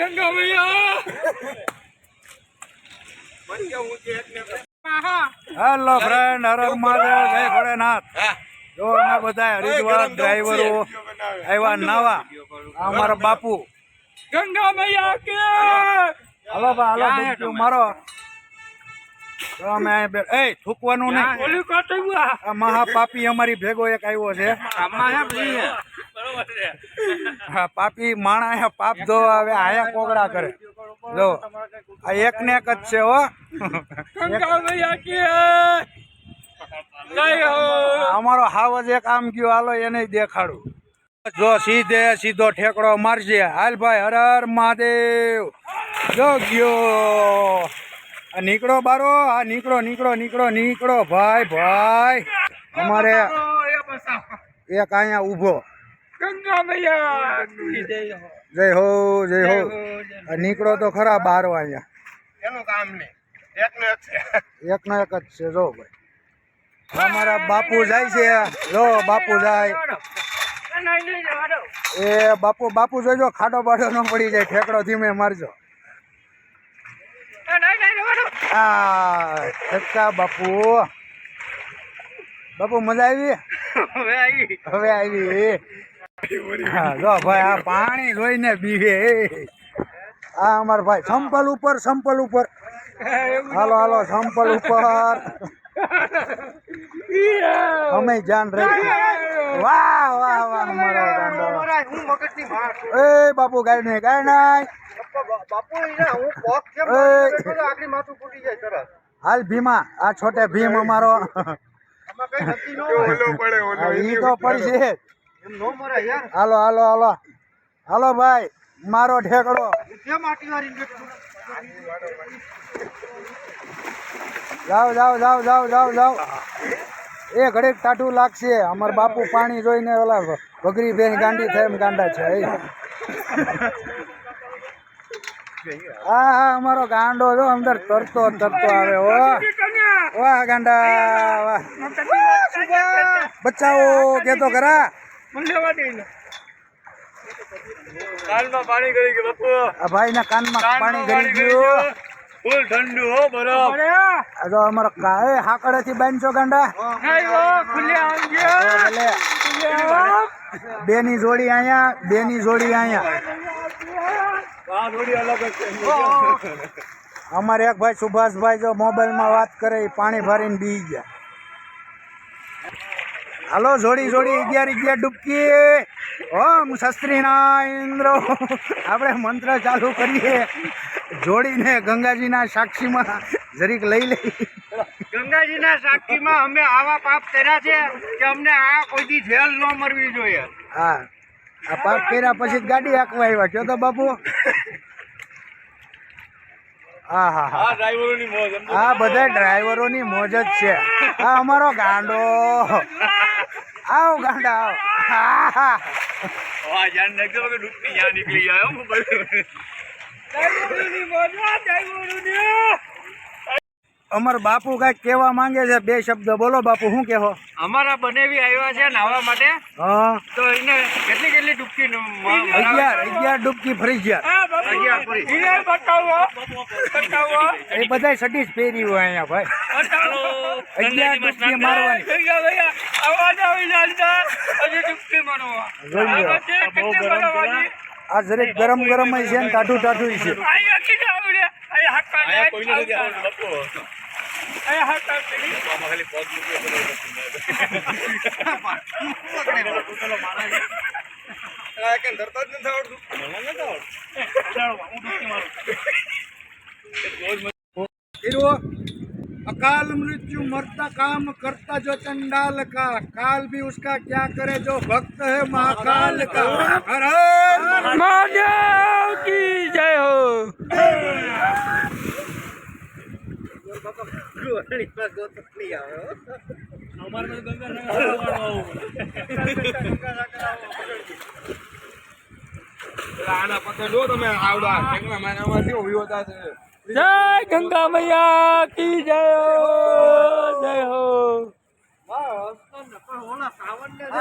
ગંગા મૈયા hello friend, Har Har Mahadev, જય ભોળેનાથ। જો અમે બધા હરિદ્વાર ડ્રાઈવરો આવ્યા નાવા, અમારા બાપુ ગંગા મૈયા કે હાલો ભાઈ હાલો, ડૂબકી મારો। તો અમે એ થૂકવાનું નહીં, આ મહાપાપી અમારી ભેગો એક આવ્યો છે। હા, પાપી માણા પાપ ધોવા આવે, આયા કોગળા કરે। જો આ એક ને એક જ છે હો। અમારો હાવજ એક આમ ગયો, હાલો એને દેખાડું। જો સીધે સીધો ઠેકડો મારજે, હાલ ભાઈ હર હર મહાદેવ। જો ગયો, આ નીકળો બારો, આ નીકળો નીકળો નીકળો નીકળો ભાઈ ભાઈ। અમારે એક અહીંયા ઊભો, ગંગા મૈયા જય હો જય હો। નીકળો તો ખરા બારો, અહીંયા એનું કામ નહીં, એકનો એક છે, એકનો એક જ છે। જો ભાઈ અમારા બાપુ જાય છે, જો બાપુ જાય। એ બાપુ બાપુ જોજો ખાડો બાડો ન પડી જાય, ઠેકડો ધીમે મારજો। હા ઠેકા બાપુ, બાપુ મજા આવી? હવે આવી। હા જો ભાઈ આ પાણી જોઈને બીવે। આ અમારા ભાઈ સંપલ ઉપર, સંપલ ઉપર, હાલો હાલો સંપલ ઉપર, અમે જાન રહી। વાહ વાહ વાહ અમારો ગાંડો। એ બાપુ ગાય નહીં, ગાય નહીં હાલ ભીમા, આ છોટે ભીમ અમારો ઈ તો પડશે। હાલો હાલો હાલો હાલો ભાઈ, મારો ઠેકડો। જાઓ જાઓ જાઓ જાઓ જાઓ જાઓ। એ ઘડીક ટાટું લાગશે, અમાર બાપુ પાણી જોઈને ઓલા વગરી બેન ગાંડી થાય એમ ગાંડા છે। હા હા અમારો ગાંડો જો અંદર તરતો તરતો આવે। ઓ વાહ ગાંડા વાહ, બચાવો કેતો ખરા। કાનમાં પાણી કરી ગયું બાપુ, આ ભાઈ ના કાનમાં પાણી ગરી ગયું, ફૂલ ઠંડુ હો બરફ। આ જો અમારો કાય હાકડે થી બાંધજો ગાંડા। બે ની જોડી અહીંયા, બે ની જોડી અહીંયા। અમારે એક ભાઈ સુભાષભાઈ જો મોબાઈલ માં વાત કરે, પાણી ભરીને બી ગયા। હાલો જોડી જોડી 11 ડૂબકી, ઓમ શસ્ત્રીના ઇન્દ્ર। આપણે મંત્ર ચાલુ કરીએ, જોડીને ગંગાજીના સાક્ષીમાં જરીક લઈ લઈ। ગંગાજીના સાક્ષીમાં અમે આવા પાપ કર્યા છે કે અમને આ કોઈ જેલ ન મરવી જોઈએ। હા, આ પાપ કર્યા પછી ગાડી હાંકવા આવ્યા કયો તો બાપુ। હા હા હા, ડ્રાઈવરોની મોજ, આ બધા ડ્રાઈવરોની મોજ જ છે। આ અમારો ગાંડો, આવ ગાંડા આવ। હા હા જાન નાખજો કે ડૂબકી યા નીકળી જાય હો મોબાઈલ। ડ્રાઈવરોની મોજ, ડ્રાઈવરોની। અમાર બાપુ કઈક કેવા માંગે છે, બે શબ્દ બોલો બાપુ, શું કેવો? અમારા બનેવી આવ્યા છે નાવા માટે, હા તો એને કેટલી કેટલી ડૂબકી 11 ડૂબકી ફરજિયાત। એ બધા સટીસ પહેરી હોય અહીંયા ભાઈ, 11 ડૂબકી મારવાની। આ જરીક ગરમ ગરમ છે ને ટાઢું ટાઢું છે। अकाल मृत्यु मरता काम करता जो चंडाल का, काल भी उसका क्या करे जो भक्त है महाकाल का। हर हर महादेव की जय हो। આના પકડો તમે આવડા ઠેકડા મારવાથી ઉભી હોતા છે जय गंगा मैया की जय हो, जय हो।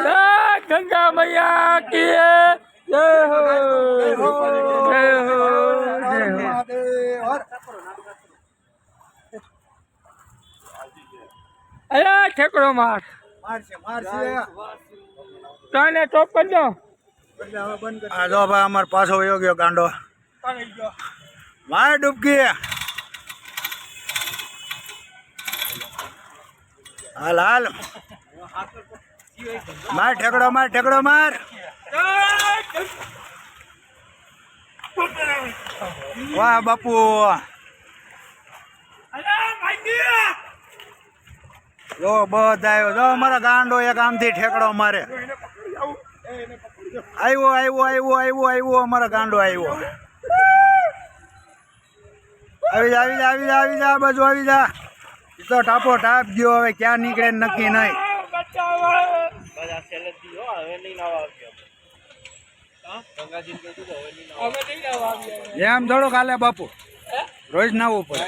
जय गंगा मैया की जय हो, जय हो, जय हो। अरे ठेकड़ो मार तने टॉप कर दो। आ जाओ भाई हमारे पास हो गयो गांडो मार डुबकी हाल हाल मार ठेकड़ो मार वाह बापू જો બધા આવ્યો જો અમારા ગાંડો એક આમથી ઠેકડો મારે આવ્યો અમારો ગાંડો આવ્યો આવી જા બાજુ આવી જા ઈ તો ટાપો ટાપ ગયો હવે ક્યાં નીકળે નક્કી નહીં એમ થોડું કાલે બાપુ રોજ નાવું પડે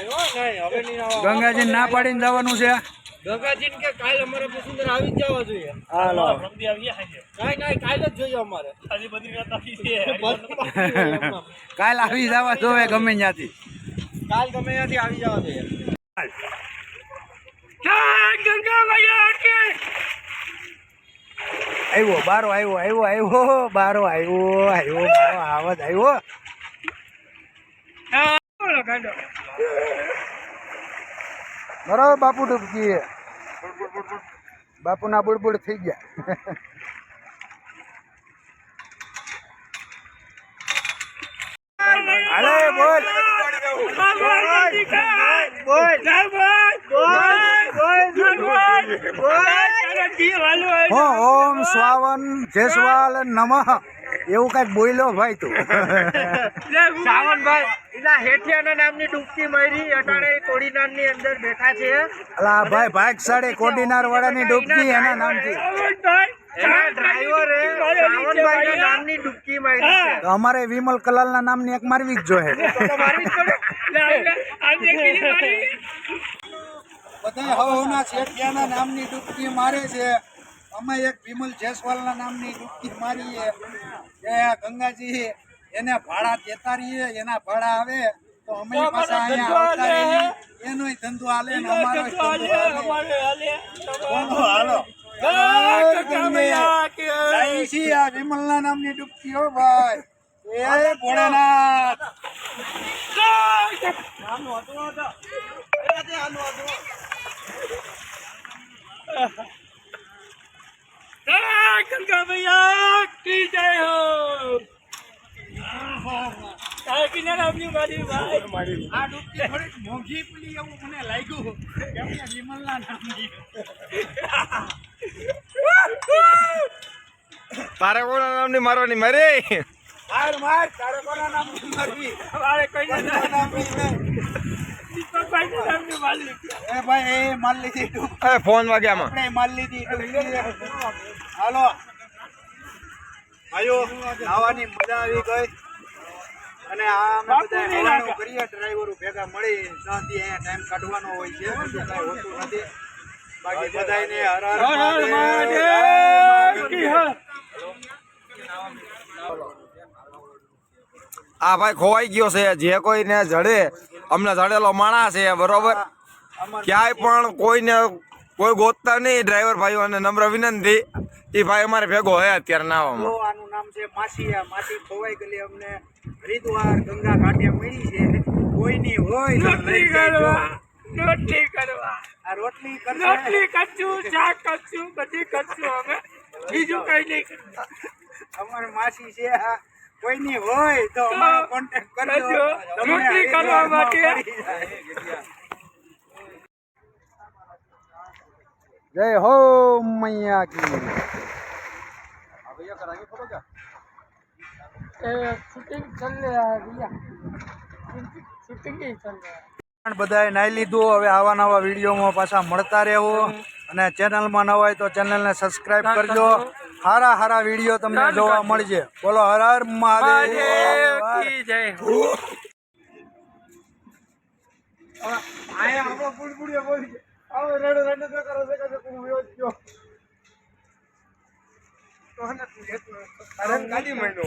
ગંગાજી ના પાડીને જવાનું છે ગંગાજી કે કાલ અમારે પસંદ આવી જ જવા જોઈએ. હાલો કાઈ કાલ જ જોઈએ અમારે. કાલ આવી જવા જોવે ગમે ત્યાંથી કાલ ગમે ત્યાંથી આવી જવા જોઈએ. ગંગા મૈયા કે આવ્યો બારો બારો આવાજ આવ્યો બરાબર બાપુ ડૂબકી બાપુ ના બુડબુડ થઈ ગયા અરે બોલ ઓમ સ્વાવન જયસ્વાલ નમઃ એવું કઈક બોલ્યો ભાઈ તું સાવનભાઈ એના હેઠિયાના નામની ડૂબકી મારી અટાણે કોડીનારની અંદર બેઠા છે. અલા ભાઈ ભાગશાળી કોડીનાર વાળાની ડૂબકી એના નામથી એના ડ્રાઈવરે સાવનભાઈના નામની ડૂબકી મારી છે. તો અમારે વિમલ કલાલના નામની એક મારવી જ જોઈએ તો મારવી જ પડે. બધા હવના શેઠિયાના નામની ડૂબકી મારે છે. અમે એક વિમલ જયસ્વાલના નામની ડૂબકી મારીએ કે ગંગાજી એને ભાડા દેતા રહીએ એના ભાડા આવે તો અમે પાછા અહીંયા આવતા રહીએ એનોય ધંધો હાલે ને અમારો ધંધો હાલો આ વિમલના નામની ડૂબકી હો ભાઈ એ ભોળેનાથ ગંગા મૈયા કી જય હો. કિનારા આપની મારી ભાઈ આ ડૂબકી થોડીક મોંઘી પડી એવું મને લાગ્યું કેમ કે વિમલના નામની તારે કોના નામની મારવાની મારી માર તારે કોના નામની મારવી મારે કોઈ નામની નહીં દીપકભાઈ નામની માલિક એ ભાઈ એ માલ લીધી ડૂબકી ફોન વાગ્યામાં આપણે માલ લીધી ડૂબકી હાલો આયો નાવાની મજા આવી ગઈ અને આ અમે બધા હવાનું કરીએ ડ્રાઈવરો ભેગા મળી ત્યાંથી અહીંયા ટાઈમ કાઢવાનો હોય છે બીજું કાંઈ હોતું નથી બાકી બધાને હર હર મહાદેવ કી હર. આ ભાઈ ખોવાઈ ગયો છે. જે કોઈને જડે અમને જડેલો માણસ છે બરોબર ક્યાંય પણ કોઈને કોઈ ગોતતા નહીં ડ્રાઈવર ભાઈઓ અને નમ્ર વિનંતી એ ભાઈ અમારે ભેગો હે અત્યારે નાવામાં. તો આનું નામ છે માસી ખોવાઈ ગયેલી અમને હરિદ્વાર ગંગા કાંઠે મળી છે કોઈની હોય તો લઈ જજો. રોટલી કરવા આ રોટલી રોટલી કરશું શાક કરશું બધી કરશું અમે બીજું કઈ નહીં કરતા. અમારે માસી છે આ કોઈની હોય તો અમારો કોન્ટેક્ટ કરજો કરજો. રોટલી કરવા માટે. જય હો મૈયા કી પણ બધાએ નાઈ લીધું. હવે આવા નવા વિડીયોમાં પાછા મળતા રહેવું અને ચેનલમાં ન હોય તો ચેનલને સબસ્ક્રાઇબ કરજો. સારા સારા વિડીયો તમને જોવા મળશે. બોલો હર હર મહાદેવ. ગાડી મહિનો